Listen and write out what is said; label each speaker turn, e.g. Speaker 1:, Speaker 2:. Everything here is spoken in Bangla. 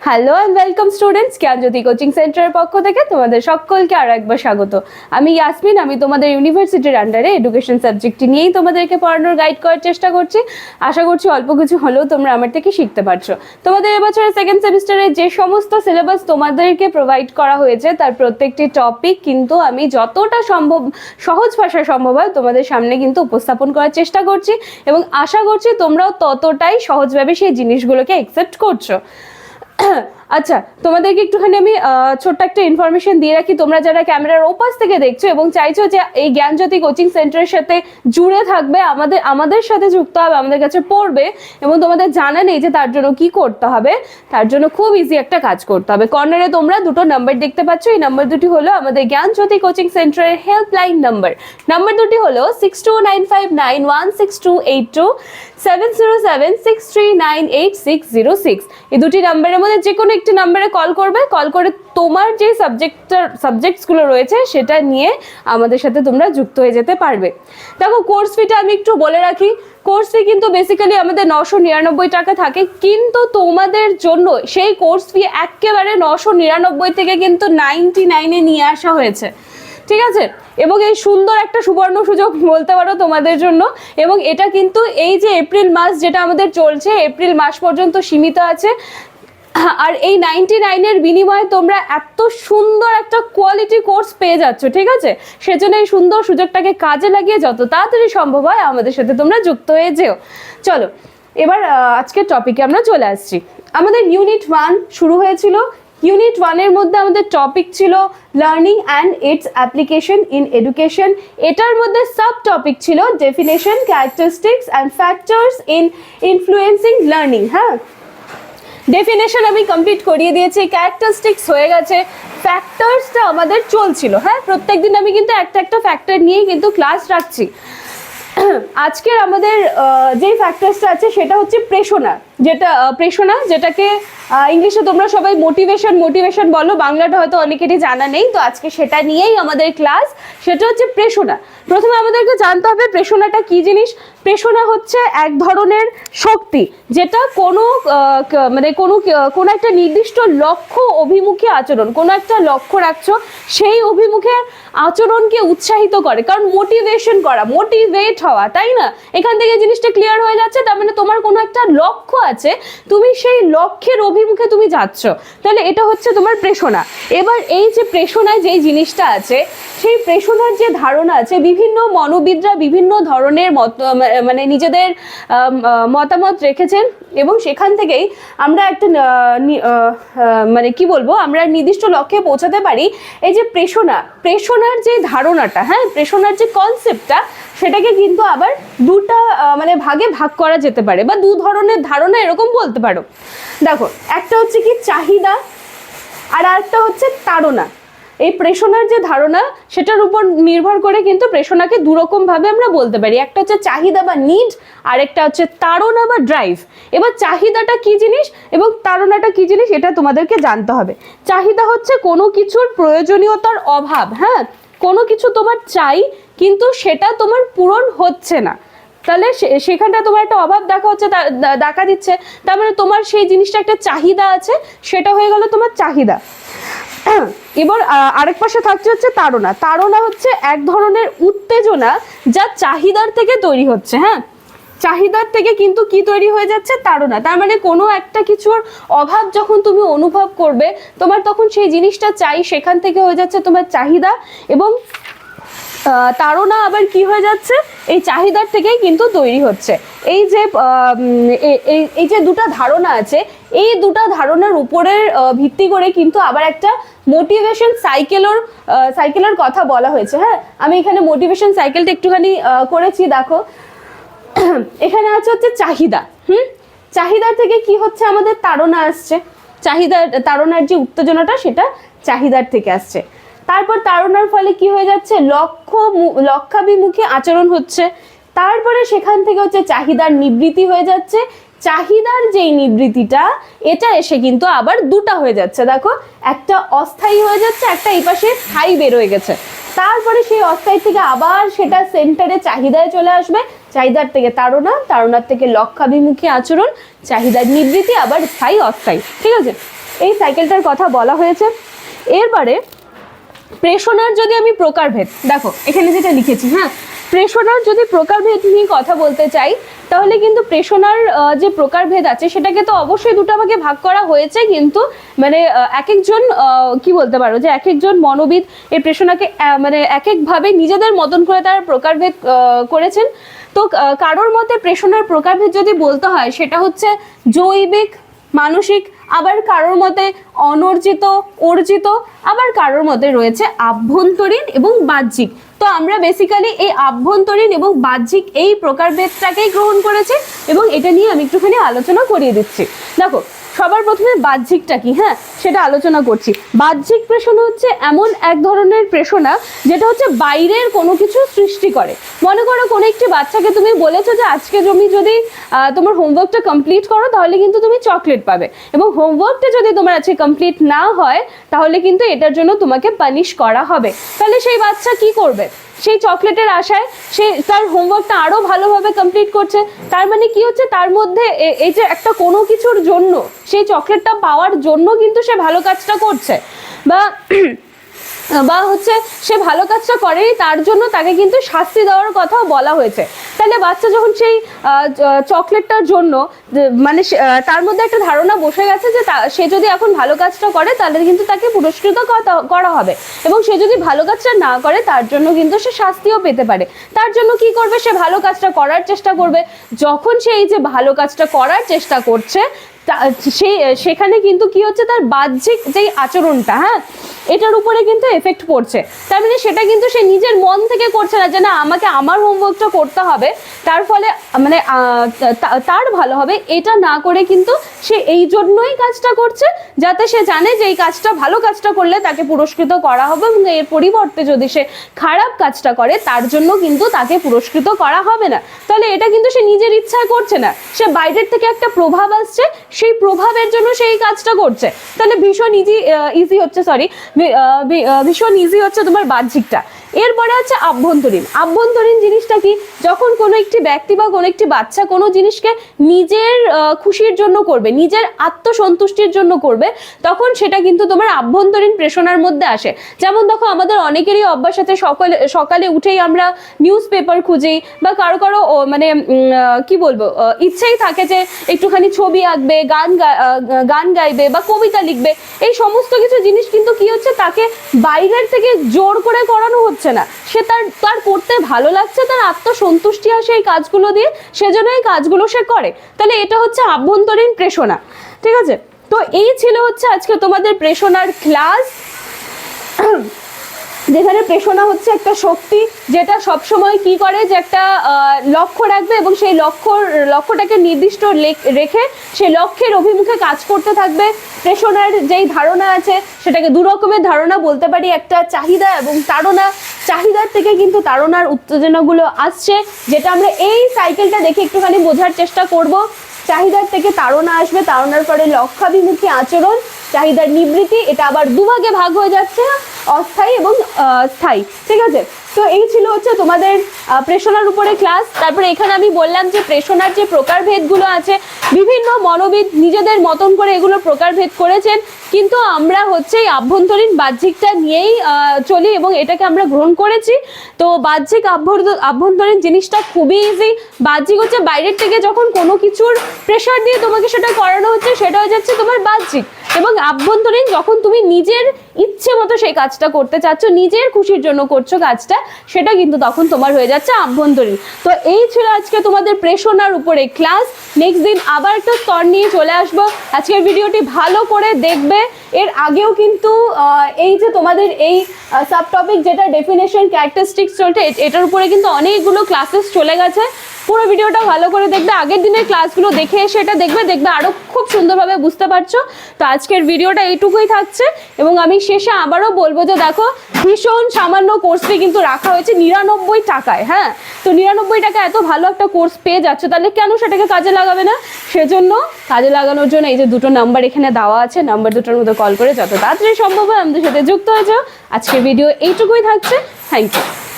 Speaker 1: Hello and welcome students, Gyanjyoti coaching সেন্টারের পক্ষ থেকে তোমাদের সকলকে আরো একবার স্বাগত। আমি ইয়াসমিন, আমি তোমাদের ইউনিভার্সিটির আন্ডারে এডুকেশন সাবজেক্টটি নিয়েই তোমাদেরকে পড়ানোর গাইড করার চেষ্টা করছি। আশা করছি অল্প কিছু হলেও তোমরা আমার থেকে শিখতে পারছো। তোমাদের এবছরের সেকেন্ড সেমিস্টারে যে সমস্ত সিলেবাস তোমাদেরকে প্রোভাইড করা হয়েছে তার প্রত্যেকটি টপিক কিন্তু আমি যতটা সম্ভব সহজ ভাষায় সম্ভব হয় তোমাদের সামনে কিন্তু উপস্থাপন করার চেষ্টা করছি, এবং আশা করছি তোমরাও ততটাই সহজভাবে সেই জিনিসগুলোকে অ্যাকসেপ্ট করছো। আচ্ছা, তোমাদেরকে একটুখানি আমি ছোট্ট একটা ইনফরমেশন দিয়ে রাখি। তোমরা যারা ক্যামেরার ওপাশ থেকে দেখছো এবং চাইছো যে এই জ্ঞানজ্যোতি কোচিং সেন্টারের সাথে জুড়ে থাকবে, আমাদের সাথে যুক্ত হবে, আমাদের কাছে পড়বে, এবং তোমাদের জানা নেই যে তার জন্য কি করতে হবে, তার জন্য খুব ইজি একটা কাজ করতে হবে। কর্নারে তোমরা দুটো নাম্বার দেখতে পাচ্ছ। এই নাম্বার দুটি হলো আমাদের জ্ঞানজ্যোতি কোচিং সেন্টারের হেল্পলাইন নাম্বার। নাম্বার দুটি হলো 6295916282, 7076398606। এই দুটি নাম্বারের মধ্যে যে কোনো একটি নাম্বারে কল করবে। কল করে তোমার যে সাবজেক্টসগুলো রয়েছে সেটা নিয়ে আমাদের সাথে তোমরা যুক্ত হয়ে যেতে পারবে। দেখো, কোর্স ফিটা আমি একটু বলে রাখি। কোর্স ফি কিন্তু বেসিক্যালি আমাদের 999 টাকা থাকে, কিন্তু তোমাদের জন্য সেই কোর্স ফি একেবারে 999 থেকে কিন্তু 99-এ নিয়ে আসা হয়েছে, ঠিক আছে? এবং এই সুন্দর একটা সুবর্ণ সুযোগ বলতে পারো তোমাদের জন্য। এবং এটা কিন্তু এই যে এপ্রিল মাস যেটা আমাদের চলছে, এপ্রিল মাস পর্যন্ত সীমিত আছে। আর এই 99-এর বিনিময়ে তোমরা এত সুন্দর একটা কোয়ালিটি কোর্স পেয়ে যাচ্ছ, ঠিক আছে? সেজন্য এই সুন্দর সুযোগটাকে কাজে লাগিয়ে যত তাড়াতাড়ি সম্ভব হয় আমাদের সাথে তোমরা যুক্ত হয়ে যেও। চলো, এবার আজকের টপিকে আমরা চলে আসছি। আমাদের ইউনিট 1 শুরু হয়েছিল। ইউনিট 1-এর মধ্যে আমাদের টপিক ছিল learning and it's application in education. এটার মধ্যে সাব টপিক ছিল definition, characteristics and factors in influencing learning. হ্যাঁ, ডেফিনেশন আমি কমপ্লিট করিয়ে দিয়েছি, ক্যারেক্টারিস্টিক্স হয়ে গেছে, ফ্যাক্টরসটা আমাদের চলছিল। হ্যাঁ, প্রত্যেকদিন আমি কিন্তু একটা ফ্যাক্টর নিয়েই কিন্তু ক্লাস রাখছি। আজকের আমাদের যেই ফ্যাক্টরসটা আছে সেটা হচ্ছে প্রেষণা, যেটাকে ইংলিশে তোমরা সবাই মোটিভেশন বলো, বাংলাটা হয়তো অনেকেরই জানা নেই। তো আজকে সেটা নিয়েই আমাদের ক্লাস, সেটা হচ্ছে প্রেষণা। প্রথমে আমাদেরকে জানতে হবে প্রেষণাটা কি জিনিস। প্রেষণা হচ্ছে এক ধরনের শক্তি যেটা কোনো একটা নির্দিষ্ট লক্ষ্য অভিমুখী আচরণ, কোনো একটা লক্ষ্য রাখছো, সেই অভিমুখে আচরণকে উৎসাহিত করে। কারণ মোটিভেশন করা, মোটিভেট হওয়া, তাই না? এখান থেকে জিনিসটা ক্লিয়ার হয়ে যাচ্ছে। তার মানে তোমার কোনো একটা লক্ষ্য আছে, তুমি সেই লক্ষ্যের অভিমুখে তুমি যাচ্ছ, তাহলে এটা হচ্ছে তোমার প্রেষণা। এবার এই যে প্রেষণায় যেই জিনিসটা আছে, সেই প্রেষণার যে ধারণা আছে, বিভিন্ন মনোবিদরা বিভিন্ন ধরনের নিজেদের মতামত রেখেছেন, এবং সেখান থেকেই আমরা একটা আমরা নির্দিষ্ট লক্ষ্যে পৌঁছাতে পারি। এই যে প্রেষণার যে ধারণাটা, হ্যাঁ, প্রেষণার যে কনসেপ্টটা, সেটাকে কিন্তু আবার দুটা ভাগে ভাগ করা যেতে পারে, বা দু ধরনের ধারণা এরকম বলতে পারো। দেখো, একটা হচ্ছে কি চাহিদা, আর আরেকটা হচ্ছে তাড়না। এই প্রেষণার যে ধারণা, সেটার উপর নির্ভর করে কিন্তু প্রেষণাকে দুরকম ভাবে আমরা বলতে পারি। একটা হচ্ছে চাহিদা বা নিড, আর একটা হচ্ছে তাড়না বা ড্রাইভ। এবার চাহিদাটা কি জিনিস এবং তাড়নাটা কি জিনিস এটা তোমাদেরকে জানতে হবে। চাহিদা হচ্ছে কোনো কিছুর প্রয়োজনীয়তার অভাব। হ্যাঁ, কোনো কিছু তোমার চাই কিন্তু সেটা তোমার পূরণ হচ্ছে না, তাহলে সেখানটা তোমার একটা অভাব দেখা দিচ্ছে, তার মানে তোমার সেই জিনিসটা একটা চাহিদা আছে, সেটা হয়ে গেল তোমার চাহিদা। এবার আরেক পাশে থাকছে হচ্ছে তাড়না। তাড়না হচ্ছে এক ধরনের উত্তেজনা যা চাহিদার থেকে তৈরি হচ্ছে। হ্যাঁ, চাহিদার থেকে কিন্তু কি তৈরি হয়ে যাচ্ছে? তাড়না। তার মানে কোনো একটা কিছুর অভাব যখন তুমি অনুভব করবে, তোমার তখন সেই জিনিসটা চাই, সেখান থেকে হয়ে যাচ্ছে তোমার চাহিদা। এবং তাড়না আবার কি হয়ে যাচ্ছে? এই চাহিদার থেকেই কিন্তু তৈরি হচ্ছে। এই যে দুটা ধারণা আছে, এই দুটা ধারণার উপরে ভিত্তি করে কিন্তু আবার একটা মোটিভেশন সাইকেলের কথা বলা হয়েছে। হ্যাঁ, আমি এখানে মোটিভেশন সাইকেলটা একটুখানি করেছি। দেখো, এখানে আছে হচ্ছে চাহিদা। চাহিদার থেকে কি হচ্ছে? আমাদের তাড়না আসছে। তাড়নার যে উত্তেজনাটা, সেটা চাহিদার থেকে আসছে। তারপর তাড়নার ফলে কি হয়ে যাচ্ছে? লক্ষ্যাভিমুখী আচরণ হচ্ছে। তারপরে সেখান থেকে হচ্ছে চাহিদার নিবৃত্তি হয়ে যাচ্ছে। চাহিদার যেই নিবৃত্তিটা, এটা এসে কিন্তু আবার দুটা হয়ে যাচ্ছে। দেখো, একটা অস্থায়ী হয়ে যাচ্ছে, একটা এই পাশে স্থায়ী বের হয়ে গেছে। তারপরে সেই অস্থায়ী থেকে আবার সেটা সেন্টারে চাহিদায় চলে আসবে, চাহিদার থেকে তাড়না, তাড়নার থেকে লক্ষ্যাভিমুখী আচরণ, চাহিদার নিবৃত্তি, আবার স্থায়ী অস্থায়ী। ঠিক আছে, এই সাইকেলটার কথা বলা হয়েছে। এরপরে প্রেষণার যদি আমি প্রকারভেদ, দেখো এখানে যেটা লিখেছি, হ্যাঁ, প্রেষণার যদি প্রকারভেদ নিয়ে কথা বলতে চাই, তাহলে কিন্তু প্রেষণার যে প্রকারভেদ আছে সেটাকে তো অবশ্যই দুটো ভাগে ভাগ করা হয়েছে, কিন্তু মানে এক একজন কি বলতে পারো যে এক একজন মনোবিদ এই প্রেষণাকে মানে এক একভাবে নিজেদের মতন করে তারা প্রকারভেদ করেছেন। তো কারোর মতে প্রেষণার প্রকারভেদ যদি বলতে হয় সেটা হচ্ছে জৈবিক, মানসিক, আবার কারোর মতে অনর্জিত, অর্জিত, আবার কারোর মতে রয়েছে আভ্যন্তরীণ এবং বাহ্যিক। তো আমরা বেসিক্যালি এই আভ্যন্তরীণ এবং বাহ্যিক এই প্রকারভেদটাকেই গ্রহণ করেছি এবং এটা নিয়ে আমি একটুখানি আলোচনা করিয়ে দিচ্ছি। দেখো সবার প্রথমে বাহ্যিকটা কি, হ্যাঁ সেটা আলোচনা করছি। বাহ্যিক প্রেষণা হচ্ছে এমন এক ধরনের প্রেষণা যেটা হচ্ছে বাইরের কোনো কিছু সৃষ্টি করে। মনে করো কোনো একটি বাচ্চাকে তুমি বলেছো যে আজকে তুমি যদি তোমার হোমওয়ার্কটা কমপ্লিট করো তাহলে কিন্তু তুমি চকলেট পাবে, এবং হোমওয়ার্কটা যদি তোমার আজকে কমপ্লিট না হয় তাহলে কিন্তু এটার জন্য তোমাকে পানিশ করা হবে। তাহলে সেই বাচ্চা কি করবে? সেই চকলেটের আশায় সে তার হোমওয়ার্কটা আরো ভালোভাবে কমপ্লিট করছে। তার মানে কি হচ্ছে, তার মধ্যে এই যে একটা কোনো কিছুর জন্য সেই চকলেটটা পাওয়ার জন্য কিন্তু সে ভালো কাজটা করছে, বা হচ্ছে সে ভালো কাজটা করেনি তার জন্য তাকে কিন্তু শাস্তি দেওয়ার কথাও বলা হয়েছে। তাহলে বাচ্চা যখন সেই চকলেটটার জন্য মানে তার মধ্যে একটা ধারণা বসে গেছে যে সে যদি এখন ভালো কাজটা করে তাহলে কিন্তু তাকে পুরস্কৃত করা হবে, এবং সে যদি ভালো কাজটা না করে তার জন্য কিন্তু সে শাস্তিও পেতে পারে। তার জন্য কি করবে? সে ভালো কাজটা করার চেষ্টা করবে। যখন সে এই যে ভালো কাজটা করার চেষ্টা করছে সেখানে কিন্তু কি হচ্ছে, তার বাহ্যিক যেই আচরণটা, হ্যাঁ এটার উপরে কিন্তু এফেক্ট পড়ছে। তার মানে সেটা কিন্তু সে নিজের মন থেকে করছে না যে না আমাকে আমার হোমওয়ার্কটা করতে হবে, তার ফলে মানে তার ভালো হবে, এটা না করে কিন্তু সে এই জন্যই কাজটা করছে যাতে সে জানে যে এই কাজটা ভালো কাজটা করলে তাকে পুরস্কৃত করা হবে, এবং এর পরিবর্তে যদি সে খারাপ কাজটা করে তার জন্য কিন্তু তাকে পুরস্কৃত করা হবে না। তাহলে এটা কিন্তু সে নিজের ইচ্ছায় করছে না, সে বাইরের থেকে একটা প্রভাব আসছে, সেই প্রভাবের জন্য সেই কাজটা করছে। তাহলে ভীষণ ইজি হচ্ছে তোমার বাহ্যিকটা। এরপরে হচ্ছে আভ্যন্তরীণ। আভ্যন্তরীণ জিনিসটা কি? যখন কোনো একটি ব্যক্তি বা কোনো একটি বাচ্চা কোনো জিনিসকে নিজের খুশির জন্য করবে, নিজের আত্মসন্তুষ্টির জন্য করবে, তখন সেটা কিন্তু তোমার আভ্যন্তরীণ প্রেষণার মধ্যে আসে। যেমন দেখো আমাদের অনেকেরই অভ্যাস আছে সকালে উঠেই আমরা নিউজ পেপার খুঁজি, বা কারো কারো মানে কি বলবো ইচ্ছেই থাকে যে একটুখানি ছবি আঁকবে, গান গাইবে বা কবিতা লিখবে। এই সমস্ত কিছু জিনিস কিন্তু কি হচ্ছে, তাকে বাইরের থেকে জোর করে করানো হচ্ছে না, সে তার করতে ভালো লাগছে, তার আত্মসন্তুষ্টি আসে এই কাজগুলো দিয়ে, সেজন্য এই কাজগুলো সে করে। তাহলে এটা হচ্ছে আভ্যন্তরীণ প্রেষণা। ঠিক আছে, তো এই ছিল হচ্ছে আজকে তোমাদের প্রেষণার ক্লাস, যেখানে প্রেষণা হচ্ছে একটা শক্তি যেটা সবসময় কি করে, যে একটা লক্ষ্য রাখবে এবং সেই লক্ষ্যটাকে নির্দিষ্ট রেখে সেই লক্ষ্যের অভিমুখে কাজ করতে থাকবে। প্রেষণার যেই ধারণা আছে সেটাকে দু রকমের ধারণা বলতে পারি, একটা চাহিদা এবং তাড়না। চাহিদার থেকে কিন্তু তাড়নার উত্তেজনাগুলো আসছে, যেটা আমরা এই সাইকেলটা দেখে একটুখানি বোঝার চেষ্টা করব। চাহিদার থেকে তাড়না আসবে, তাড়নার পরে লক্ষ্যাভিমুখী আচরণ, চাহিদার নিবৃত্তি, এটা আবার দুভাগে ভাগ হয়ে যাচ্ছে, অস্থায়ী এবং স্থায়ী। ঠিক আছে, তো এই ছিল হচ্ছে তোমাদের প্রেষণার উপরে ক্লাস। তারপরে এখানে আমি বললাম যে প্রেষণার যে প্রকারভেদগুলো আছে, বিভিন্ন মনোবিদ নিজেদের মতন করে এগুলো প্রকারভেদ করেছেন, কিন্তু আমরা হচ্ছে এই আভ্যন্তরীণ বাহ্যিকটা নিয়েই চলি এবং এটাকে আমরা গ্রহণ করেছি। তো বাহ্যিক আভ্যন্তরীণ জিনিসটা খুবই ইজি। বাহ্যিক হচ্ছে বাইরের থেকে যখন কোনো কিছুর প্রেশার দিয়ে তোমাকে সেটা করানো হচ্ছে, সেটা হয়ে যাচ্ছে তোমার বাহ্যিক। এবং আভ্যন্তরীণ যখন তুমি নিজের ইচ্ছে মতো সেই কাজটা করতে চাচ্ছ, নিজের খুশির জন্য করছো কাজটা, সেটা কিন্তু তখন তোমার হয়ে যাচ্ছে আভ্যন্তরীণ। তো এই ছিল আজকে তোমাদের প্রেষণার উপরে ক্লাস। নেক্সট দিন আবার একটা স্তর নিয়ে চলে আসবো। আজকের ভিডিওটি ভালো করে দেখবে। এর আগেও কিন্তু এই যে তোমাদের এই সাব টপিক যেটা ডেফিনেশন ক্যারেক্টারিস্টিক্স চলছে, এটার উপরে কিন্তু অনেকগুলো ক্লাসেস চলে গেছে। পুরো ভিডিওটা ভালো করে দেখবে, আগের দিনের ক্লাসগুলো দেখে এসে এটা দেখবে আরো খুব সুন্দরভাবে বুঝতে পারছো। তো আজকের ভিডিওটা এইটুকুই থাকছে, এবং আমি শেষে আবারও বলবো যে দেখো ভীষণ সামান্য কোর্স ফি কিন্তু রাখা হয়েছে 99 টাকায়। হ্যাঁ, তো 99 টাকা এত ভালো একটা কোর্স পেয়ে যাচ্ছ, তাহলে কেন সেটাকে কাজে লাগাবে না? সেজন্য কাজে লাগানোর জন্য এই যে দুটো নাম্বার এখানে দেওয়া আছে, নাম্বার দুটোর মধ্যে কল করে যত তাড়াতাড়ি সম্ভব হয় আমাদের সাথে যুক্ত হয়ে যাও। আজকের ভিডিও এইটুকুই থাকছে। Thank you.